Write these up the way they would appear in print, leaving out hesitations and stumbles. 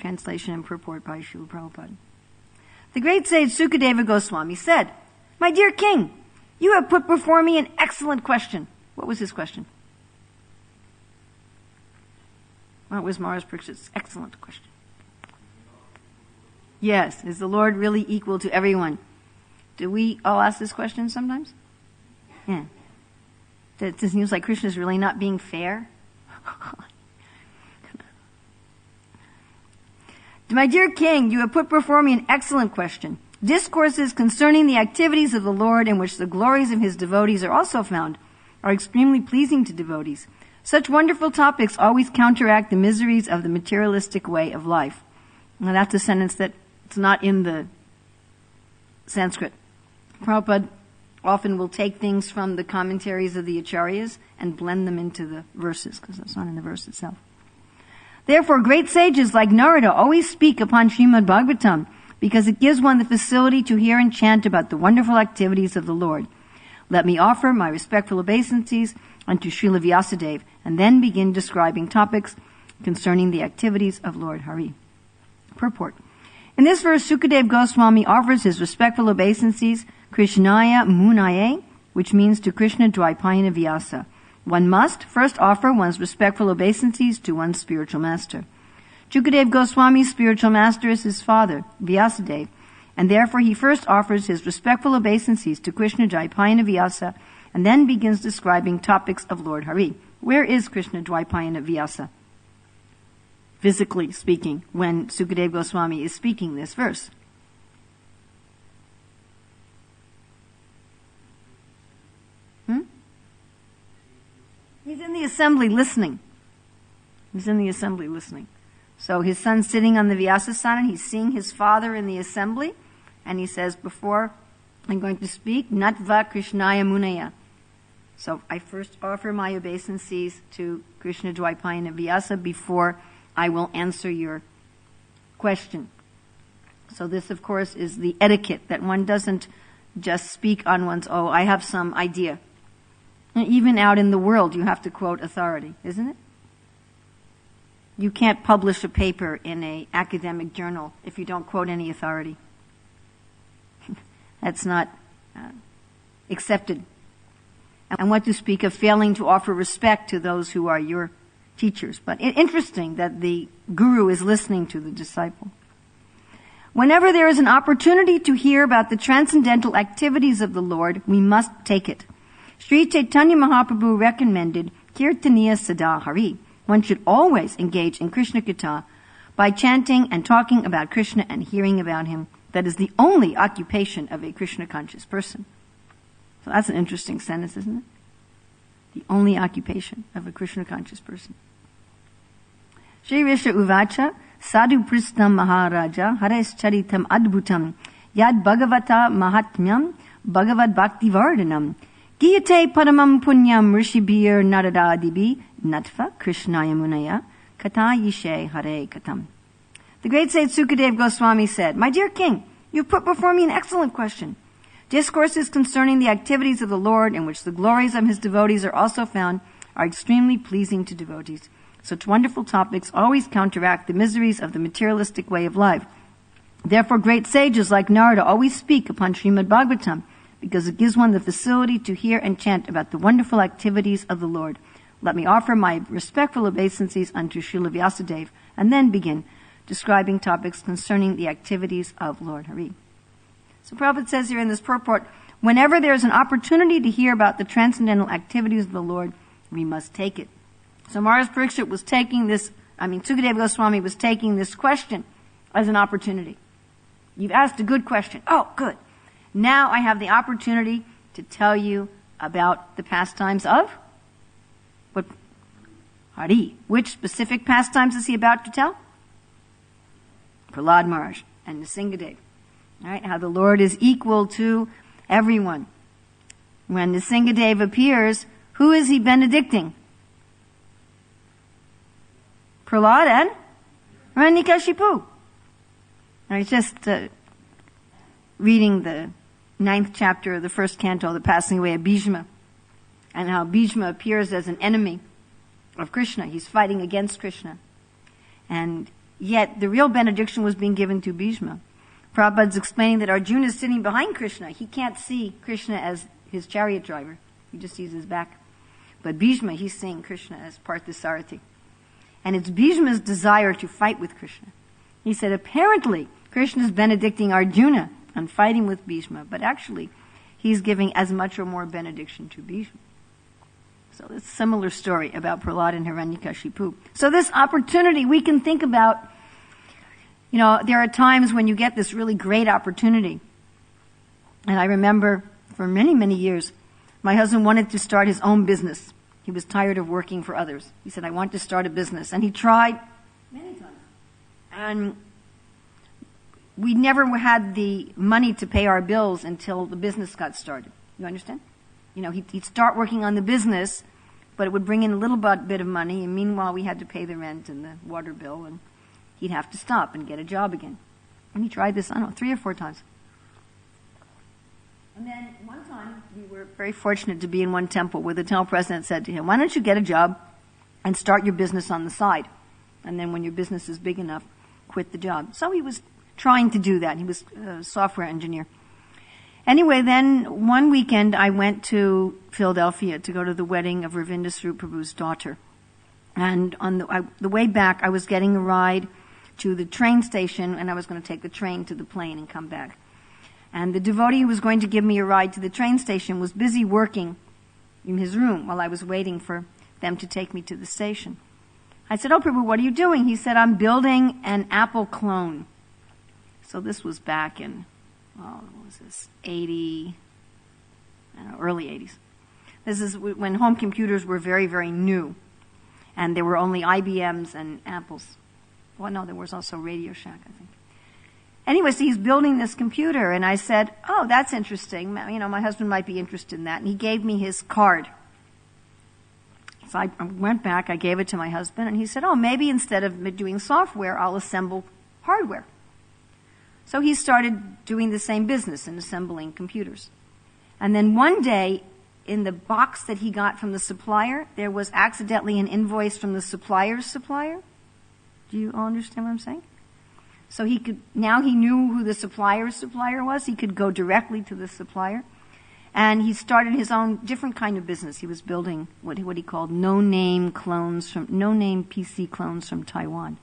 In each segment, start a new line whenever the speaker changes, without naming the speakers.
Translation and purport by Srila Prabhupada. The great sage Sukadeva Goswami said, "My dear king, you have put before me an excellent question." What was his question? What was Maharaj Parikshit's excellent question? Yes, is the Lord really equal to everyone? Do we all ask this question sometimes? Yeah. It seems like Krishna is really not being fair. My dear king, you have put before me an excellent question. Discourses concerning the activities of the Lord in which the glories of his devotees are also found are extremely pleasing to devotees. Such wonderful topics always counteract the miseries of the materialistic way of life. Now that's a sentence that's not in the Sanskrit. Prabhupada often will take things from the commentaries of the acharyas and blend them into the verses, because that's not in the verse itself. Therefore, great sages like Narada always speak upon Srimad Bhagavatam, because it gives one the facility to hear and chant about the wonderful activities of the Lord. Let me offer my respectful obeisances unto Srila Vyasadeva, and then begin describing topics concerning the activities of Lord Hari. Purport. In this verse, Sukadeva Goswami offers his respectful obeisances Krishnaya Munaye, which means to Krishna Dvaipayana Vyasa. One must first offer one's respectful obeisances to one's spiritual master. Sukadeva Goswami's spiritual master is his father, Vyasadeva, and therefore he first offers his respectful obeisances to Krishna Dvaipayana Vyasa, and then begins describing topics of Lord Hari. Where is Krishna Dvaipayana Vyasa? Physically speaking, when Sukadeva Goswami is speaking this verse. He's in the assembly listening. He's in the assembly listening. So his son's sitting on the Vyasasana, he's seeing his father in the assembly, and he says, before I'm going to speak, Natva Krishnaya Munaya. So I first offer my obeisances to Krishna Dvaipayana Vyasa before I will answer your question. So this, of course, is the etiquette, that one doesn't just speak on one's, I have some idea. And even out in the world, you have to quote authority, isn't it? You can't publish a paper in an academic journal if you don't quote any authority. That's not accepted. And what to speak of failing to offer respect to those who are your teachers. But interesting that the guru is listening to the disciple. Whenever there is an opportunity to hear about the transcendental activities of the Lord, we must take it. Sri Chaitanya Mahaprabhu recommended Kirtaniya Sada Hari. One should always engage in Krishna Katha by chanting and talking about Krishna and hearing about him. That is the only occupation of a Krishna conscious person. So that's an interesting sentence, isn't it? The only occupation of a Krishna conscious person. Shri Risha Uvacha Sadhu Pristam Maharaja Hares Charitam Adbhutam Yad Bhagavata Mahatmyam Bhagavad Bhakti Vardhanam Giyate Paramam Punyam Rishibir Naradadibi Natva Krishnaya Munaya Kata Yishe Hare Katam. The great sage Sukadeva Goswami said, My dear king, you put before me an excellent question. Discourses concerning the activities of the Lord in which the glories of his devotees are also found are extremely pleasing to devotees. Such wonderful topics always counteract the miseries of the materialistic way of life. Therefore great sages like Narada always speak upon Srimad Bhagavatam, because it gives one the facility to hear and chant about the wonderful activities of the Lord. Let me offer my respectful obeisances unto Srila Vyasadeva, and then begin describing topics concerning the activities of Lord Hari. So Prabhupada says here in this purport, whenever there is an opportunity to hear about the transcendental activities of the Lord, we must take it. So Maharaj Parikshit was taking this, Sukadeva Goswami was taking this question as an opportunity. You've asked a good question. Oh, good. Now I have the opportunity to tell you about the pastimes of what? Hari. Which specific pastimes is he about to tell? Prahlad Maharaj and Nrsingadeva. All right, how the Lord is equal to everyone. When Nrsingadeva appears, who is he benedicting? Prahlad and Hiranyakashipu. I was just reading the 9th chapter of the 1st canto, the passing away of Bhishma, and how Bhishma appears as an enemy of Krishna. He's fighting against Krishna. And Yet the real benediction was being given to Bhishma. Prabhupada's explaining that Arjuna is sitting behind Krishna. He can't see Krishna as his chariot driver. He just sees his back. But Bhishma, he's seeing Krishna as Parthasarathi. And it's Bhishma's desire to fight with Krishna. He said, apparently, Krishna is benedicting Arjuna on fighting with Bhishma, but actually, he's giving as much or more benediction to Bhishma. So it's a similar story about Prahlad and Hiranyakashipu. So this opportunity we can think about, there are times when you get this really great opportunity. And I remember for many, many years, my husband wanted to start his own business. He was tired of working for others. He said, I want to start a business. And he tried many times. And we never had the money to pay our bills until the business got started. You understand? He'd start working on the business, but it would bring in a little bit of money, and meanwhile we had to pay the rent and the water bill, and he'd have to stop and get a job again. And he tried this, 3 or 4 times. And then one time, we were very fortunate to be in one temple where the temple president said to him, why don't you get a job and start your business on the side? And then when your business is big enough, quit the job. So he was trying to do that. He was a software engineer. Anyway, then one weekend I went to Philadelphia to go to the wedding of Ravinda Swarup Prabhu's daughter. And on the way back, I was getting a ride to the train station, and I was going to take the train to the plane and come back. And the devotee who was going to give me a ride to the train station was busy working in his room while I was waiting for them to take me to the station. I said, oh, Prabhu, what are you doing? He said, I'm building an Apple clone. So this was back in, what was this, early 80s. This is when home computers were very, very new. And there were only IBMs and Apples. Well, no, there was also Radio Shack, I think. Anyway, so he's building this computer, and I said, oh, that's interesting. My husband might be interested in that. And he gave me his card. So I went back, I gave it to my husband, and he said, oh, maybe instead of doing software, I'll assemble hardware. So he started doing the same business and assembling computers. And then one day, in the box that he got from the supplier, there was accidentally an invoice from the supplier's supplier. Do you all understand what I'm saying? So now he knew who the supplier's supplier was. He could go directly to the supplier. And he started his own different kind of business. He was building what he called no-name PC clones from Taiwan.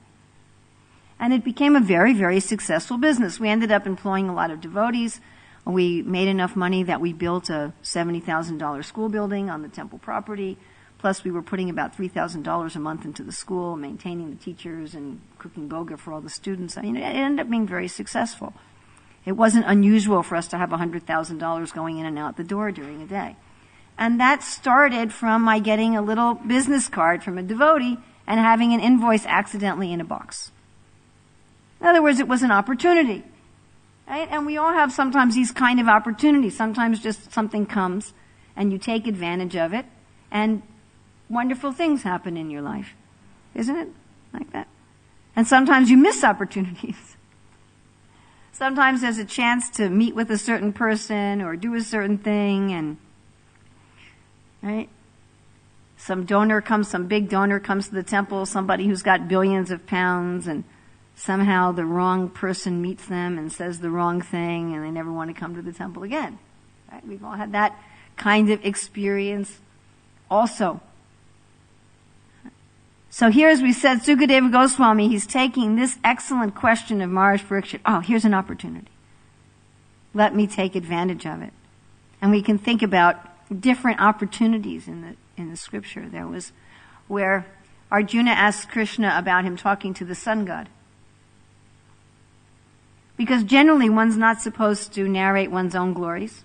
And it became a very, very successful business. We ended up employing a lot of devotees. We made enough money that we built a $70,000 school building on the temple property. Plus, we were putting about $3,000 a month into the school, maintaining the teachers and cooking boga for all the students. It ended up being very successful. It wasn't unusual for us to have $100,000 going in and out the door during a day. And that started from my getting a little business card from a devotee and having an invoice accidentally in a box. In other words, it was an opportunity. Right? And we all have sometimes these kind of opportunities. Sometimes just something comes and you take advantage of it, and wonderful things happen in your life. Isn't it like that? And sometimes you miss opportunities. Sometimes there's a chance to meet with a certain person or do a certain thing, and right? Some big donor comes to the temple, somebody who's got billions of pounds, and somehow the wrong person meets them and says the wrong thing, and they never want to come to the temple again. Right? We've all had that kind of experience also. So here, as we said, Sukadeva Goswami, he's taking this excellent question of Maharaj Parikshit. Oh, here's an opportunity. Let me take advantage of it. And we can think about different opportunities in the scripture. There was where Arjuna asked Krishna about him talking to the sun god. Because generally one's not supposed to narrate one's own glories.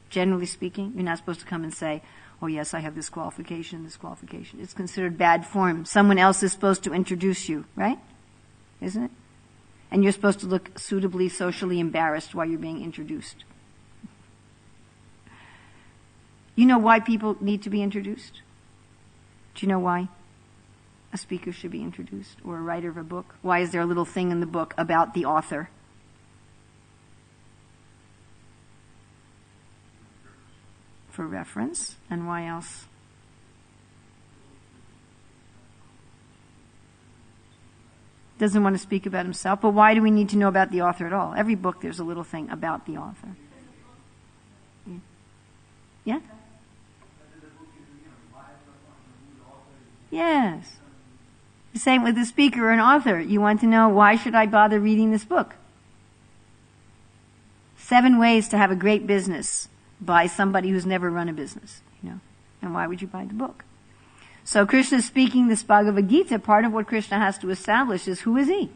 Generally speaking, you're not supposed to come and say, oh yes, I have this qualification. It's considered bad form. Someone else is supposed to introduce you, right? Isn't it? And you're supposed to look suitably socially embarrassed while you're being introduced. You know why people need to be introduced? Do you know why a speaker should be introduced, or a writer of a book? Why is there a little thing in the book about the author? For reference. And why else? Doesn't want to speak about himself. But why do we need to know about the author at all? Every book there's a little thing about the author. Yeah? Yes. The same with the speaker or an author. You want to know, why should I bother reading this book? 7 ways to have a great business by somebody who's never run a business, And why would you buy the book? So Krishna is speaking this Bhagavad Gita. Part of what Krishna has to establish is, who is he?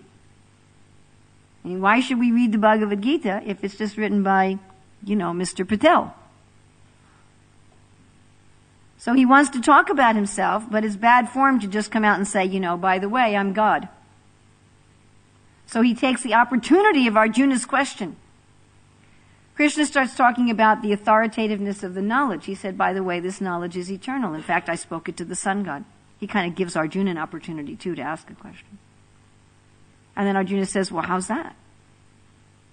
I mean, why should we read the Bhagavad Gita if it's just written by, Mr. Patel? So he wants to talk about himself, but it's bad form to just come out and say, by the way, I'm God. So he takes the opportunity of Arjuna's question. Krishna starts talking about the authoritativeness of the knowledge. He said, by the way, this knowledge is eternal. In fact, I spoke it to the sun god. He kind of gives Arjuna an opportunity, too, to ask a question. And then Arjuna says, well, how's that?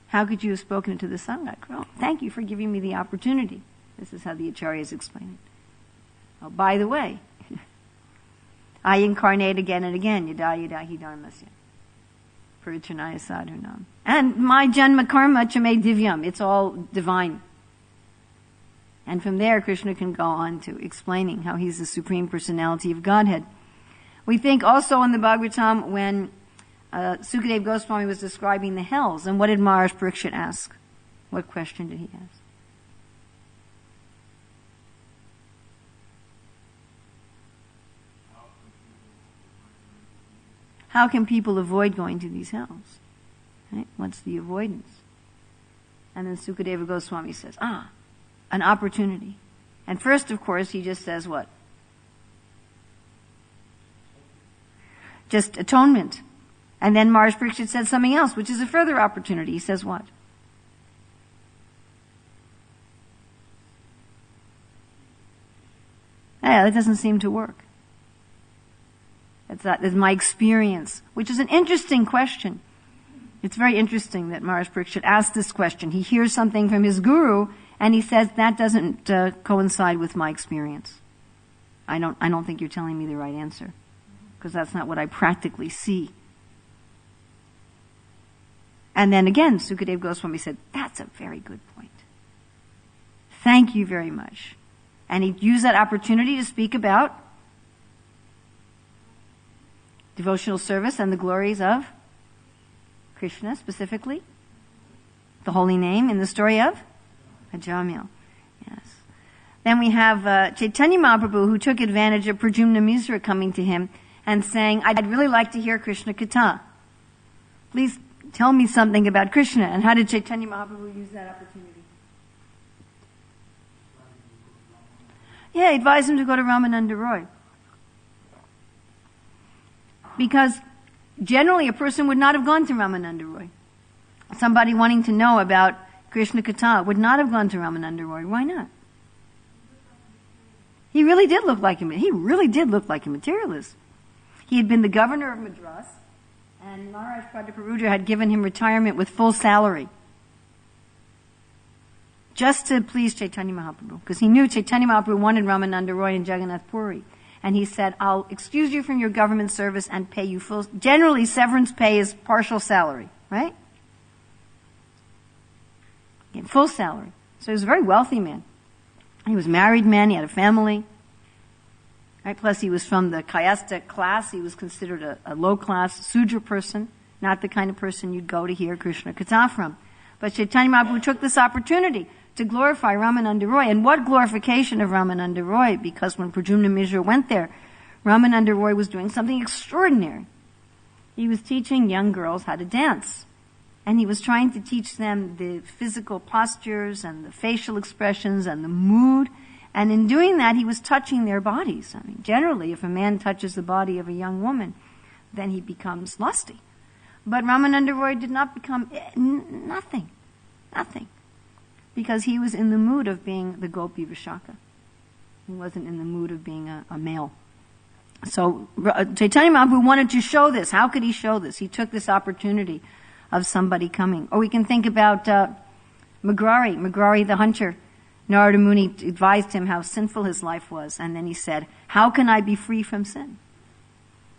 How could you have spoken it to the sun god? Well, thank you for giving me the opportunity. This is how the Acharyas explain it. Oh, by the way, I incarnate again and again. Yada yada hi dharmasya. Paritranaya sadhunam. And my janma karma chame divyam. It's all divine. And from there, Krishna can go on to explaining how he's the Supreme Personality of Godhead. We think also in the Bhagavatam when Sukadeva Goswami was describing the hells, and what did Maharaj Parikshit ask? What question did he ask? How can people avoid going to these hells? Right? What's the avoidance? And then Sukadeva Goswami says, an opportunity. And first, of course, he just says what? Just atonement. And then Maharaj Parikshit said something else, which is a further opportunity. He says what? Yeah, that doesn't seem to work. That's my experience, which is an interesting question. It's very interesting that Maharaj Parikshit asked this question. He hears something from his guru, and he says, that doesn't coincide with my experience. I don't think you're telling me the right answer, because that's not what I practically see. And then again, Sukadeva Goswami said, that's a very good point. Thank you very much. And he used that opportunity to speak about devotional service and the glories of Krishna, specifically the holy name in the story of Ajamil. Yes. Then we have Chaitanya Mahaprabhu, who took advantage of Pradyumna Misra coming to him and saying, I'd really like to hear Krishna Katha. Please tell me something about Krishna. And how did Chaitanya Mahaprabhu use that opportunity? Yeah, he advised him to go to Ramananda Roy. Because generally a person would not have gone to Ramananda Roy. Somebody wanting to know about Krishna Katha would not have gone to Ramananda Roy. Why not? He really did look like a materialist. He had been the governor of Madras, and Maharaj Prataparudra had given him retirement with full salary, just to please Chaitanya Mahaprabhu, because he knew Chaitanya Mahaprabhu wanted Ramananda Roy in Jagannath Puri. And he said, I'll excuse you from your government service and pay you full. Generally, severance pay is partial salary, right? Full salary. So he was a very wealthy man. He was a married man. He had a family. Right? Plus, he was from the Kayasta class. He was considered a low-class Sudra person, not the kind of person you'd go to hear Krishna Katha from. But Chaitanya Mahaprabhu took this opportunity to glorify Ramananda Roy. And what glorification of Ramananda Roy? Because when Pradyumna Misra went there, Ramananda Roy was doing something extraordinary. He was teaching young girls how to dance. And he was trying to teach them the physical postures and the facial expressions and the mood. And in doing that, he was touching their bodies. I mean, generally, if a man touches the body of a young woman, then he becomes lusty. But Ramananda Roy did not become nothing. Because he was in the mood of being the Gopi Vishaka. He wasn't in the mood of being a male. So Chaitanya Mahaprabhu wanted to show this. How could he show this? He took this opportunity of somebody coming. Or we can think about Magrari the hunter. Narada Muni advised him how sinful his life was. And then he said, how can I be free from sin?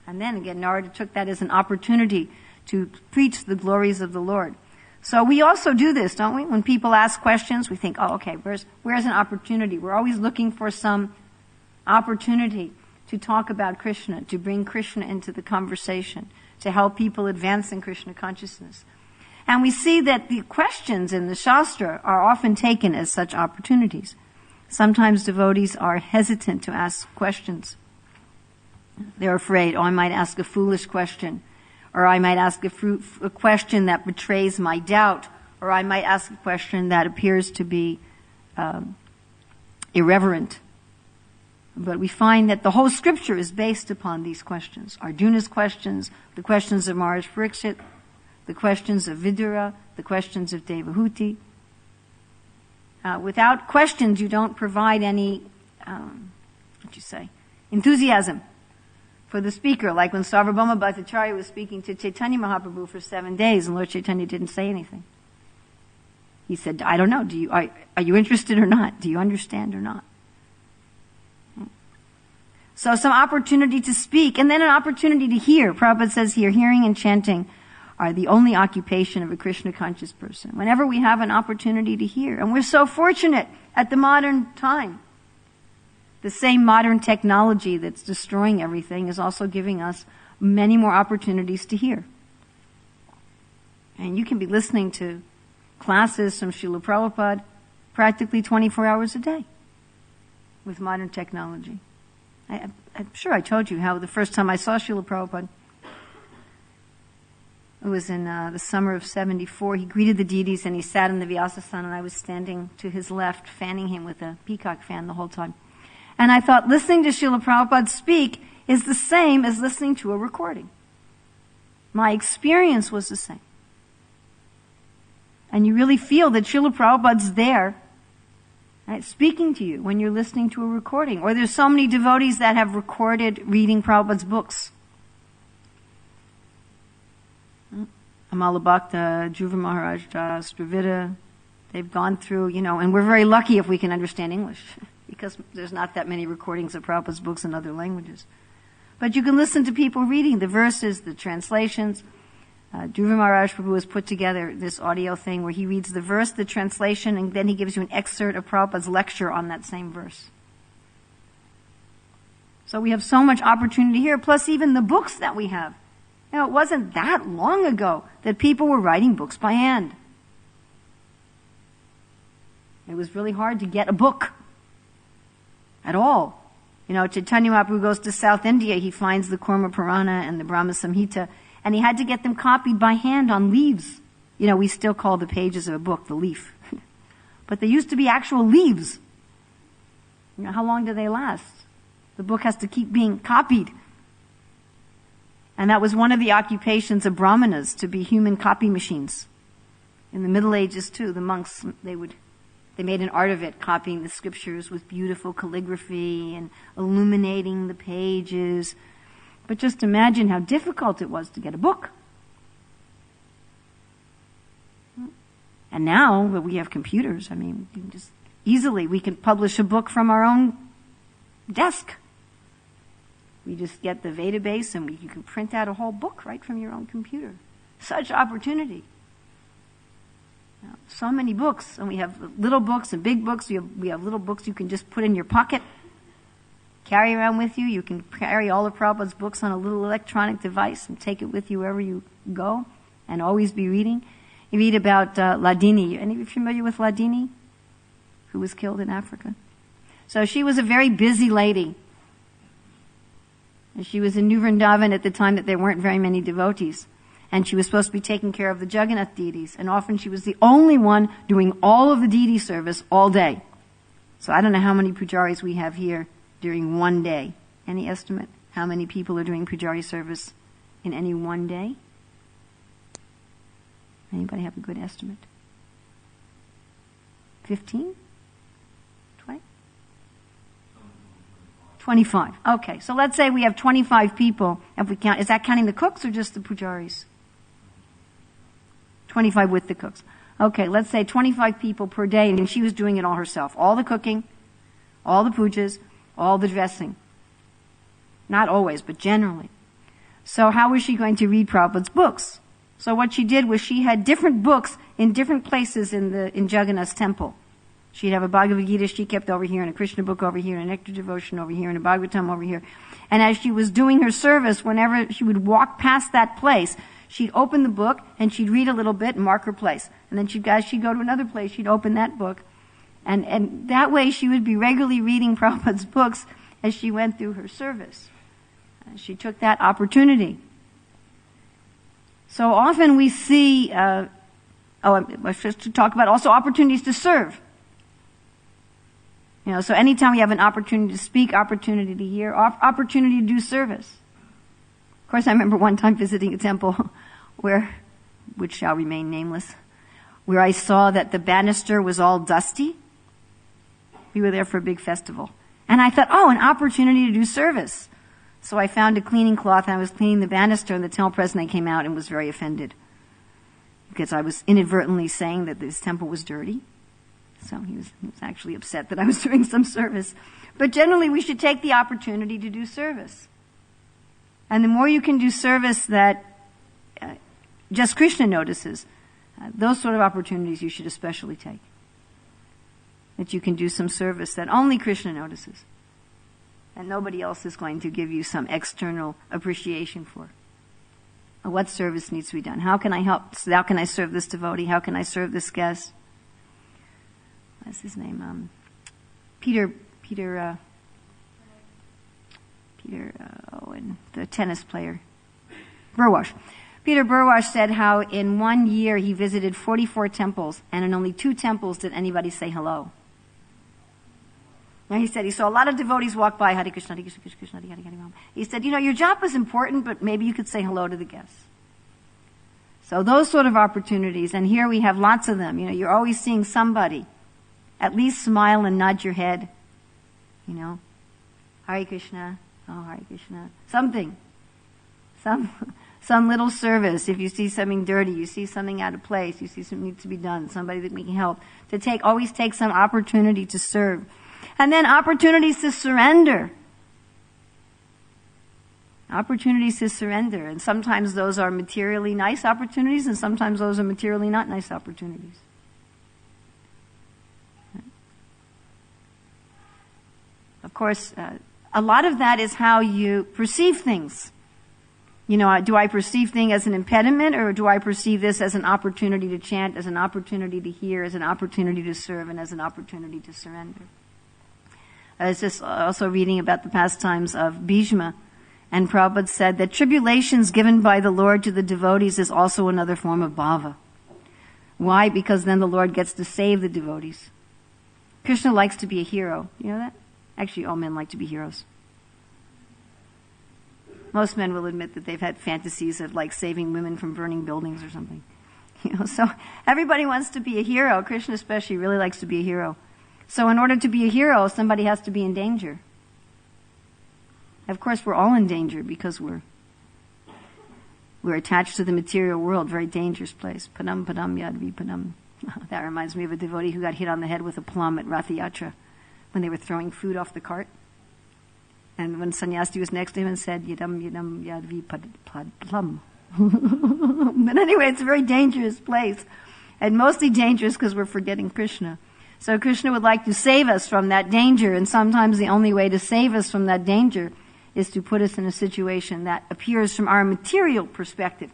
And then again, Narada took that as an opportunity to preach the glories of the Lord. So we also do this, don't we? When people ask questions, we think, oh, okay, where's an opportunity? We're always looking for some opportunity to talk about Krishna, to bring Krishna into the conversation, to help people advance in Krishna consciousness. And we see that the questions in the Shastra are often taken as such opportunities. Sometimes devotees are hesitant to ask questions. They're afraid, oh, I might ask a foolish question, or I might ask a question that betrays my doubt, or I might ask a question that appears to be irreverent. But we find that the whole scripture is based upon these questions. Arjuna's questions, the questions of Maharaj Parikshit, the questions of Vidura, the questions of Devahuti. Without questions, you don't provide any, enthusiasm for the speaker. Like when Sarvabhauma Bhattacharya was speaking to Chaitanya Mahaprabhu for 7 days, and Lord Chaitanya didn't say anything. He said, I don't know, are you interested or not? Do you understand or not? So some opportunity to speak, and then an opportunity to hear. Prabhupada says here, hearing and chanting are the only occupation of a Krishna conscious person. Whenever we have an opportunity to hear, and we're so fortunate at the modern time. The same modern technology that's destroying everything is also giving us many more opportunities to hear. And you can be listening to classes from Srila Prabhupada practically 24 hours a day with modern technology. I'm sure I told you how the first time I saw Srila Prabhupada, it was in the summer of 74. He greeted the deities and he sat in the Vyasasana, and I was standing to his left, fanning him with a peacock fan the whole time. And I thought listening to Srila Prabhupada speak is the same as listening to a recording. My experience was the same. And you really feel that Srila Prabhupada's there, right, speaking to you when you're listening to a recording. Or there's so many devotees that have recorded reading Prabhupada's books. Amala Bhakta, Dhruva Maharaj Das, Dravida, they've gone through, and we're very lucky if we can understand English, because there's not that many recordings of Prabhupada's books in other languages. But you can listen to people reading the verses, the translations. Dhruva Maharaj Prabhu has put together this audio thing where he reads the verse, the translation, and then he gives you an excerpt of Prabhupada's lecture on that same verse. So we have so much opportunity here, plus even the books that we have. It wasn't that long ago that people were writing books by hand. It was really hard to get a book at all. Chaitanya Mahaprabhu goes to South India, he finds the Kurma Purana and the Brahma Samhita, and he had to get them copied by hand on leaves. We still call the pages of a book the leaf. But they used to be actual leaves. How long do they last? The book has to keep being copied. And that was one of the occupations of brahmanas, to be human copy machines. In the Middle Ages too, the monks, they made an art of it, copying the scriptures with beautiful calligraphy and illuminating the pages. But just imagine how difficult it was to get a book. And now that we have computers, we can publish a book from our own desk. We just get the database and you can print out a whole book right from your own computer. Such opportunity. So many books, and we have little books and big books. We have little books you can just put in your pocket, carry around with you. You can carry all of Prabhupada's books on a little electronic device and take it with you wherever you go and always be reading. You read about Ladini. Any of you familiar with Ladini, who was killed in Africa? So she was a very busy lady. And she was in New Vrindavan at the time that there weren't very many devotees. And she was supposed to be taking care of the Jagannath deities. And often she was the only one doing all of the deity service all day. So I don't know how many pujaris we have here during one day. Any estimate how many people are doing pujari service in any one day? Anybody have a good estimate? 15? 20? 25. Okay, so let's say we have 25 people. If we count, is that counting the cooks or just the pujaris? 25 with the cooks. Okay, let's say 25 people per day, and she was doing it all herself. All the cooking, all the pujas, all the dressing. Not always, but generally. So how was she going to read Prabhupada's books? So what she did was she had different books in different places in Jagannath's temple. She'd have a Bhagavad Gita she kept over here, and a Krishna book over here, and a Nectar Devotion over here, and a Bhagavatam over here. And as she was doing her service, whenever she would walk past that place, she'd open the book, and she'd read a little bit and mark her place. And then she'd go to another place, she'd open that book. And that way she would be regularly reading Prabhupada's books as she went through her service. She took that opportunity. So often we see, let's just talk about also opportunities to serve. So anytime we have an opportunity to speak, opportunity to hear, opportunity to do service. Of course, I remember one time visiting a temple which shall remain nameless, where I saw that the banister was all dusty. We were there for a big festival. And I thought, an opportunity to do service. So I found a cleaning cloth, and I was cleaning the banister, and the temple president came out and was very offended, because I was inadvertently saying that this temple was dirty. So he was actually upset that I was doing some service. But generally, we should take the opportunity to do service. And the more you can do service that just Krishna notices, those sort of opportunities you should especially take. That you can do some service that only Krishna notices, and nobody else is going to give you some external appreciation for. What service needs to be done? How can I help? How can I serve this devotee? How can I serve this guest? What's his name? Peter, and the tennis player, Burwash. Peter Burwash said how in 1 year he visited 44 temples, and in only 2 temples did anybody say hello. Now he said he saw a lot of devotees walk by, Hare Krishna, Hare Krishna, Krishna Krishna, Hare Hare, Hare Ram. He said, your job is important, but maybe you could say hello to the guests. So those sort of opportunities, and here we have lots of them. You're always seeing somebody. At least smile and nod your head. Hare Krishna, Hare Krishna. Something. Some little service. If you see something dirty, you see something out of place, you see something needs to be done, somebody that we can help. Always take some opportunity to serve. And then opportunities to surrender. Opportunities to surrender. And sometimes those are materially nice opportunities, and sometimes those are materially not nice opportunities. Of course, a lot of that is how you perceive things. Do I perceive things as an impediment, or do I perceive this as an opportunity to chant, as an opportunity to hear, as an opportunity to serve, and as an opportunity to surrender? I was just also reading about the pastimes of Bhishma, and Prabhupada said that tribulations given by the Lord to the devotees is also another form of bhava. Why? Because then the Lord gets to save the devotees. Krishna likes to be a hero. You know that? Actually, all men like to be heroes. Most men will admit that they've had fantasies of saving women from burning buildings or something. So everybody wants to be a hero. Krishna especially really likes to be a hero. So in order to be a hero, somebody has to be in danger. Of course, we're all in danger because we're attached to the material world, very dangerous place. Padam padam yadvi padam. That reminds me of a devotee who got hit on the head with a plum at Rath Yatra when they were throwing food off the cart. And when Sannyasi was next to him and said, Yadam yadam yadvi plum. But anyway, it's a very dangerous place. And mostly dangerous because we're forgetting Krishna. So Krishna would like to save us from that danger, and sometimes the only way to save us from that danger is to put us in a situation that appears from our material perspective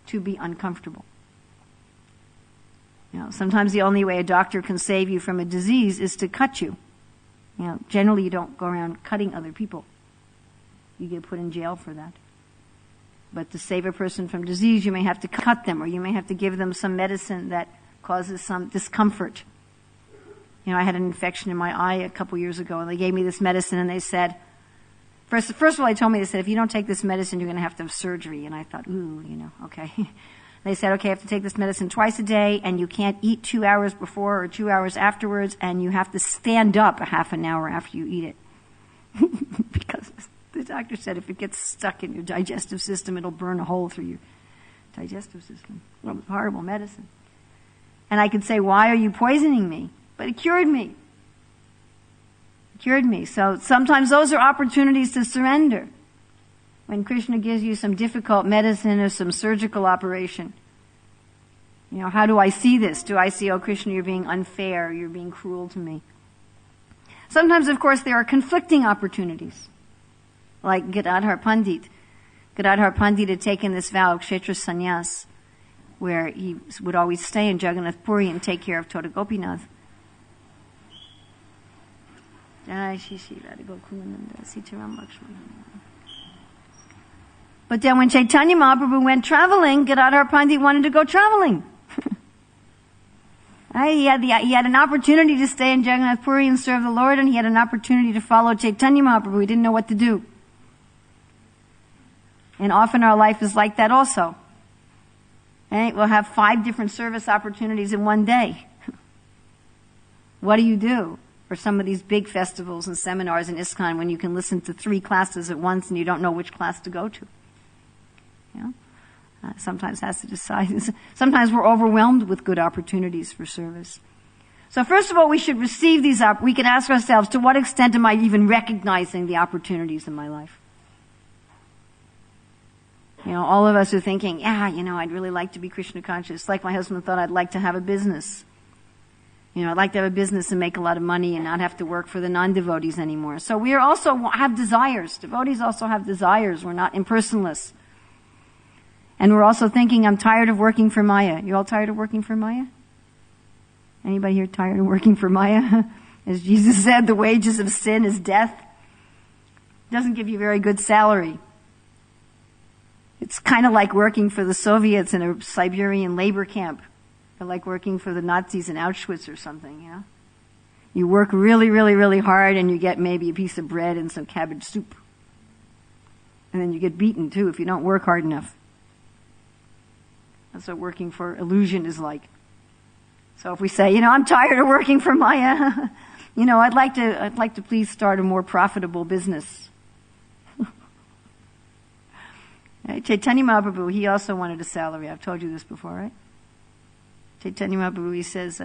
to be uncomfortable. Sometimes the only way a doctor can save you from a disease is to cut you. Generally you don't go around cutting other people. You get put in jail for that. But to save a person from disease, you may have to cut them, or you may have to give them some medicine that causes some discomfort. I had an infection in my eye a couple years ago, and they gave me this medicine, and they said, first of all, they told me, they said, if you don't take this medicine, you're going to have surgery. And I thought, okay. They said, okay, you have to take this medicine twice a day, and you can't eat 2 hours before or 2 hours afterwards, and you have to stand up a half an hour after you eat it. Because the doctor said if it gets stuck in your digestive system, it'll burn a hole through your digestive system. Well, horrible medicine. And I could say, why are you poisoning me? But it cured me. It cured me. So sometimes those are opportunities to surrender. When Krishna gives you some difficult medicine or some surgical operation, How do I see this? Do I see, oh Krishna, you're being unfair, you're being cruel to me? Sometimes, of course, there are conflicting opportunities. Like Gadadhar Pandit. Gadadhar Pandit had taken this vow of Kshetra Sannyas, where he would always stay in Jagannath Puri and take care of Tota Gopinath. But then when Chaitanya Mahaprabhu went traveling, Gadadhar Pandit wanted to go traveling. He had an opportunity to stay in Jagannath Puri and serve the Lord, and he had an opportunity to follow Chaitanya Mahaprabhu. He didn't know what to do. And often our life is like that also. We'll have 5 different service opportunities in one day. What do you do for some of these big festivals and seminars in ISKCON when you can listen to 3 classes at once and you don't know which class to go to? Sometimes has to decide. Sometimes we're overwhelmed with good opportunities for service. So first of all, we should receive these we can ask ourselves, to what extent am I even recognizing the opportunities in my life? All of us are thinking, I'd really like to be Krishna conscious. Like my husband thought, I'd like to have a business. I'd like to have a business and make a lot of money and not have to work for the non-devotees anymore. So we also have desires. Devotees also have desires. We're not impersonalists. And we're also thinking, I'm tired of working for Maya. You all tired of working for Maya? Anybody here tired of working for Maya? As Jesus said, the wages of sin is death. It doesn't give you very good salary. It's kind of like working for the Soviets in a Siberian labor camp. Or like working for the Nazis in Auschwitz or something, You work really, really, really hard and you get maybe a piece of bread and some cabbage soup. And then you get beaten too if you don't work hard enough. That's what working for illusion is like. So if we say, I'm tired of working for Maya, I'd like to please start a more profitable business. Right? Chaitanya Mahaprabhu, he also wanted a salary. I've told you this before, right? Chaitanya Mahaprabhu, he says,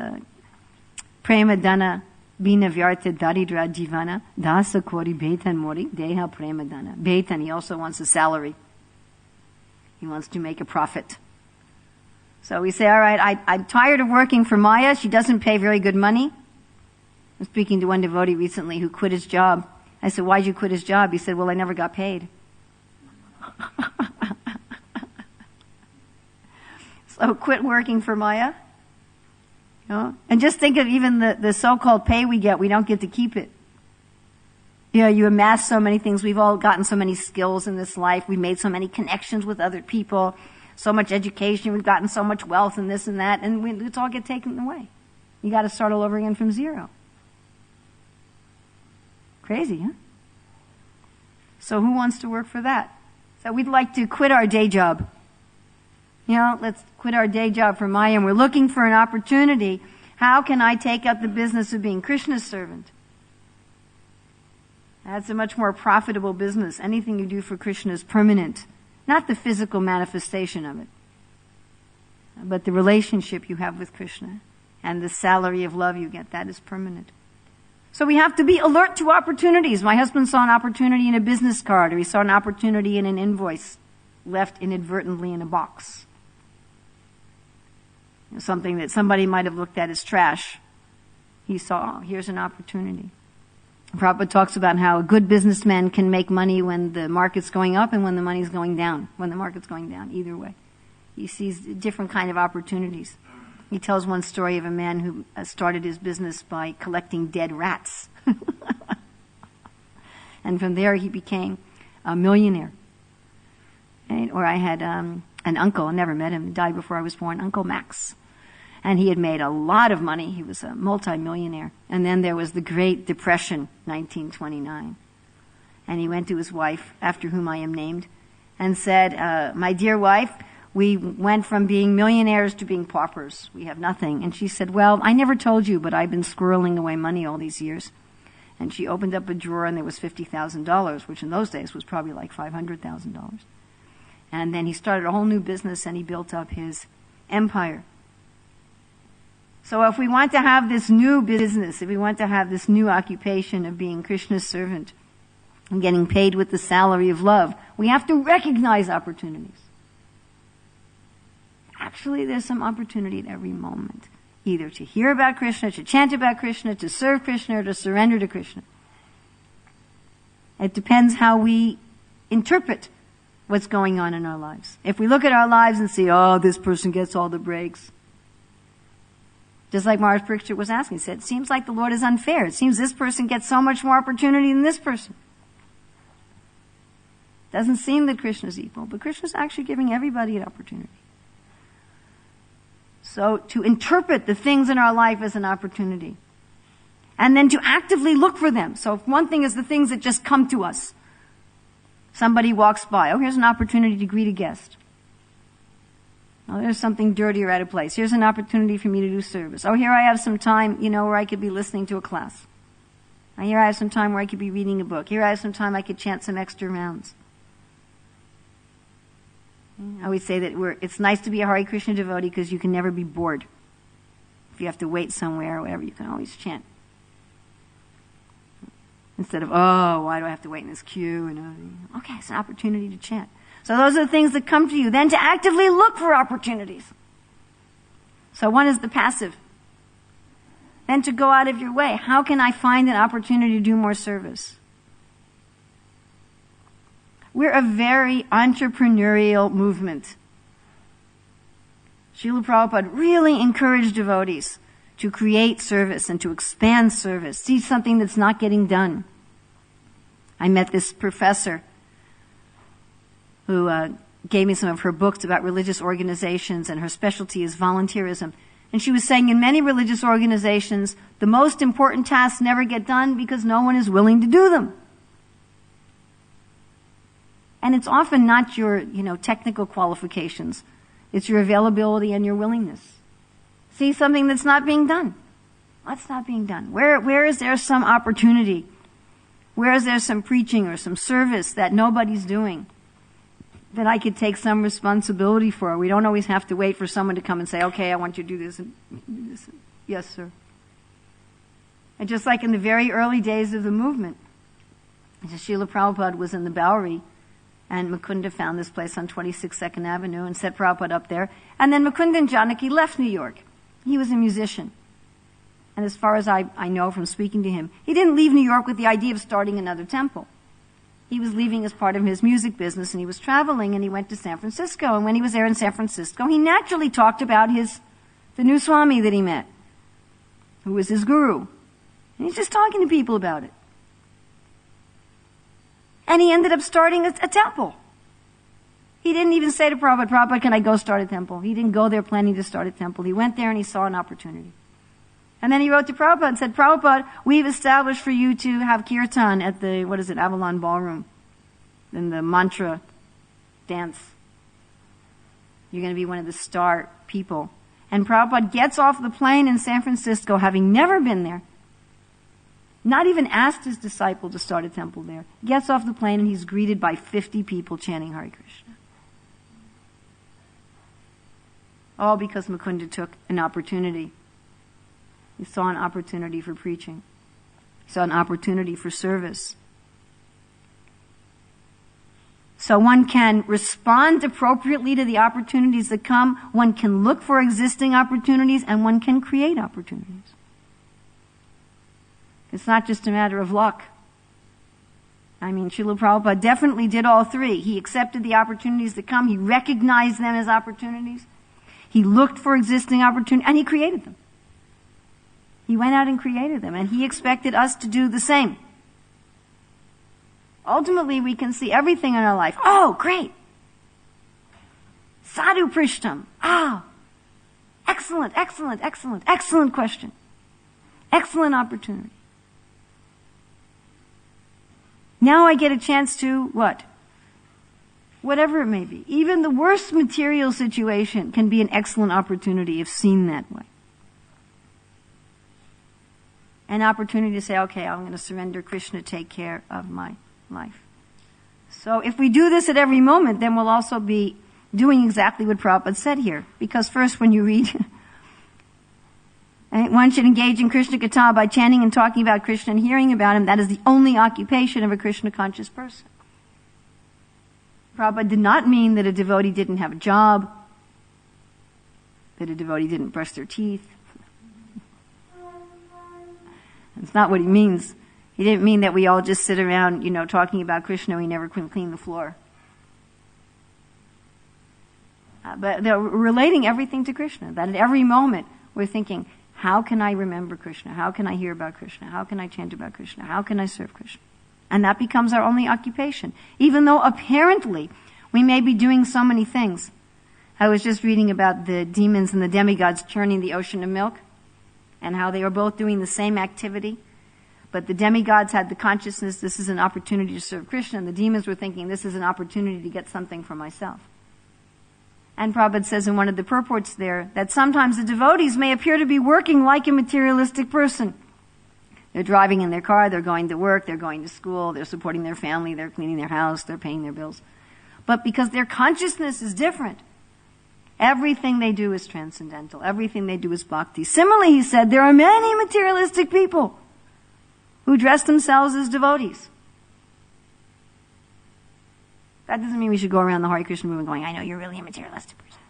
Prema dana bina vyarta daridra jivana dasa kori betan mori deha prema dana. Betan, he also wants a salary. He wants to make a profit. So we say, all right, I'm tired of working for Maya. She doesn't pay very good money. I'm speaking to one devotee recently who quit his job. I said, why'd you quit his job? He said, well, I never got paid. So quit working for Maya. And just think of even the so-called pay we get, we don't get to keep it. You amass so many things. We've all gotten so many skills in this life. We've made so many connections with other people. So much education, we've gotten so much wealth and this and that, and it's all get taken away. You got to start all over again from zero. Crazy, huh? So who wants to work for that? So we'd like to quit our day job. Let's quit our day job for Maya, and we're looking for an opportunity. How can I take up the business of being Krishna's servant? That's a much more profitable business. Anything you do for Krishna is permanent. Not the physical manifestation of it, but the relationship you have with Krishna and the salary of love you get, that is permanent. So we have to be alert to opportunities. My husband saw an opportunity in a business card, or he saw an opportunity in an invoice left inadvertently in a box. Something that somebody might have looked at as trash. He saw, here's an opportunity. Prabhupada talks about how a good businessman can make money when the market's going up and when the money's going down, when the market's going down, either way. He sees different kind of opportunities. He tells one story of a man who started his business by collecting dead rats. And from there he became a millionaire. Right? Or I had an uncle, I never met him, he died before I was born, Uncle Max. And he had made a lot of money. He was a multi-millionaire. And then there was the Great Depression, 1929. And he went to his wife, after whom I am named, and said, my dear wife, we went from being millionaires to being paupers. We have nothing. And she said, well, I never told you, but I've been squirreling away money all these years. And she opened up a drawer and there was $50,000, which in those days was probably like $500,000. And then he started a whole new business and he built up his empire. So if we want to have this new business, if we want to have this new occupation of being Krishna's servant and getting paid with the salary of love, we have to recognize opportunities. actually there's some opportunity at every moment, either to hear about Krishna, to chant about Krishna, to serve Krishna, or to surrender to Krishna. It depends how we interpret what's going on in our lives. If we look at our lives and see, oh, this person gets all the breaks. Just like Maharaj Parikshit was asking, he said, it seems like the Lord is unfair. It seems this person gets so much more opportunity than this person. Doesn't seem that Krishna's equal, but Krishna's actually giving everybody an opportunity. So to interpret the things in our life as an opportunity, and then to actively look for them. So if one thing is the things that just come to us. Somebody walks by. Oh, here's an opportunity to greet a guest. Oh, there's something dirty or out of place. Here's an opportunity for me to do service. Oh, here I have some time, where I could be listening to a class. Here I have some time where I could be reading a book. Here I have some time I could chant some extra rounds. I always say that it's nice to be a Hare Krishna devotee because you can never be bored. If you have to wait somewhere or whatever, you can always chant. Instead of, oh, why do I have to wait in this queue? Okay, it's an opportunity to chant. So those are the things that come to you. Then to actively look for opportunities. So one is the passive. Then to go out of your way. How can I find an opportunity to do more service? We're a very entrepreneurial movement. Srila Prabhupada really encouraged devotees to create service and to expand service. See something that's not getting done. I met this professor who gave me some of her books about religious organizations, and her specialty is volunteerism. And she was saying in many religious organizations, the most important tasks never get done because no one is willing to do them. And it's often not your, technical qualifications. It's your availability and your willingness. See something that's not being done. What's not being done? Where is there some opportunity? Where is there some preaching or some service that nobody's doing that I could take some responsibility for? We don't always have to wait for someone to come and say, okay, I want you to do this and do this. Yes, sir. And just like in the very early days of the movement, Srila Prabhupada was in the Bowery, and Mukunda found this place on 26 2nd Avenue and set Prabhupada up there. And then Mukunda and Janaki left New York. He was a musician. And as far as I know from speaking to him, he didn't leave New York with the idea of starting another temple. He was leaving as part of his music business, and he was traveling, and he went to San Francisco. And when he was there in San Francisco, he naturally talked about the new Swami that he met, who was his guru. And he's just talking to people about it. And he ended up starting a temple. He didn't even say to Prabhupada, can I go start a temple? He didn't go there planning to start a temple. He went there and he saw an opportunity. And then he wrote to Prabhupada and said, Prabhupada, we've established for you to have kirtan at the, Avalon Ballroom, in the mantra dance. You're going to be one of the star people. And Prabhupada gets off the plane in San Francisco, having never been there, not even asked his disciple to start a temple there. Gets off the plane and he's greeted by 50 people chanting Hare Krishna. All because Mukunda took an opportunity. He saw an opportunity for preaching. He saw an opportunity for service. So one can respond appropriately to the opportunities that come. One can look for existing opportunities, and one can create opportunities. It's not just a matter of luck. Srila Prabhupada definitely did all three. He accepted the opportunities that come. He recognized them as opportunities. He looked for existing opportunities, and he created them. He went out and created them, and he expected us to do the same. Ultimately, we can see everything in our life. Oh, great. Sadhu Prishtam. Excellent, excellent, excellent, excellent question. Excellent opportunity. Now I get a chance to what? Whatever it may be. Even the worst material situation can be an excellent opportunity if seen that way. An opportunity to say, okay, I'm going to surrender Krishna, take care of my life. So if we do this at every moment, then we'll also be doing exactly what Prabhupada said here. Because first, when you read, one should engage in Krishna Katha by chanting and talking about Krishna and hearing about him. That is the only occupation of a Krishna conscious person. Prabhupada did not mean that a devotee didn't have a job. that a devotee didn't brush their teeth. That's not what he means. He didn't mean that we all just sit around, talking about Krishna, we never clean the floor. But they're relating everything to Krishna, that at every moment we're thinking, how can I remember Krishna? How can I hear about Krishna? How can I chant about Krishna? How can I serve Krishna? And that becomes our only occupation. Even though apparently we may be doing so many things. I was just reading about the demons and the demigods churning the ocean of milk, and how they were both doing the same activity. But the demigods had the consciousness, this is an opportunity to serve Krishna, and the demons were thinking, this is an opportunity to get something for myself. And Prabhupada says in one of the purports there, that sometimes the devotees may appear to be working like a materialistic person. They're driving in their car, they're going to work, they're going to school, they're supporting their family, they're cleaning their house, they're paying their bills. But because their consciousness is different, everything they do is transcendental. Everything they do is bhakti. Similarly, he said, there are many materialistic people who dress themselves as devotees. That doesn't mean we should go around the Hare Krishna movement going, I know you're really a materialistic person.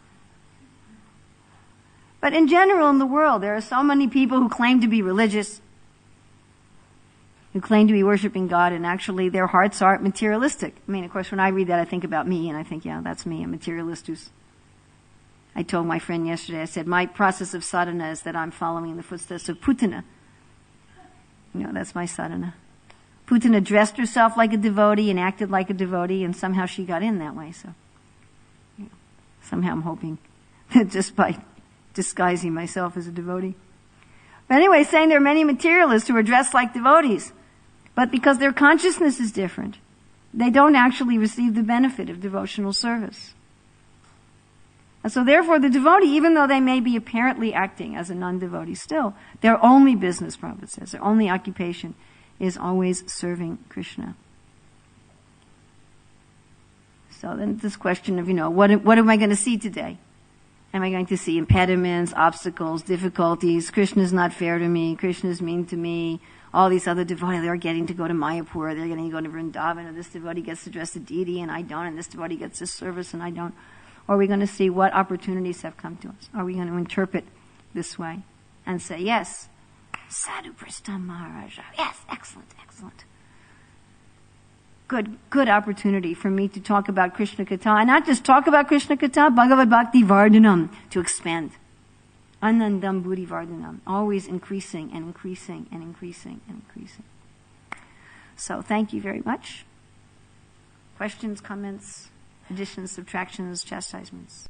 But in general in the world, there are so many people who claim to be religious, who claim to be worshiping God, and actually their hearts aren't materialistic. I mean, of course, when I read that, I think about me, and I think, yeah, that's me, a materialist who's... I told my friend yesterday, I said, my process of sadhana is that I'm following in the footsteps of Putana. That's my sadhana. Putana dressed herself like a devotee and acted like a devotee, and somehow she got in that way. So, somehow I'm hoping that just by disguising myself as a devotee. But anyway, saying there are many materialists who are dressed like devotees, but because their consciousness is different, they don't actually receive the benefit of devotional service. And so therefore the devotee, even though they may be apparently acting as a non-devotee still, their only business, Prabhupada says, their only occupation is always serving Krishna. So then this question of, what am I going to see today? Am I going to see impediments, obstacles, difficulties? Krishna's not fair to me. Krishna's mean to me. All these other devotees, they're getting to go to Mayapur. They're getting to go to Vrindavan. And this devotee gets to dress the deity and I don't. And this devotee gets this service and I don't. Or are we going to see what opportunities have come to us? Are we going to interpret this way and say, yes, Sadhu Prastham Maharaja. Yes, excellent. Good opportunity for me to talk about Krishna Katha. And not just talk about Krishna Katha, Bhagavad Bhakti Vardhanam, to expand. Anandam Buddhi Vardhanam. Always increasing and increasing and increasing and increasing. So thank you very much. Questions, comments, additions, subtractions, chastisements?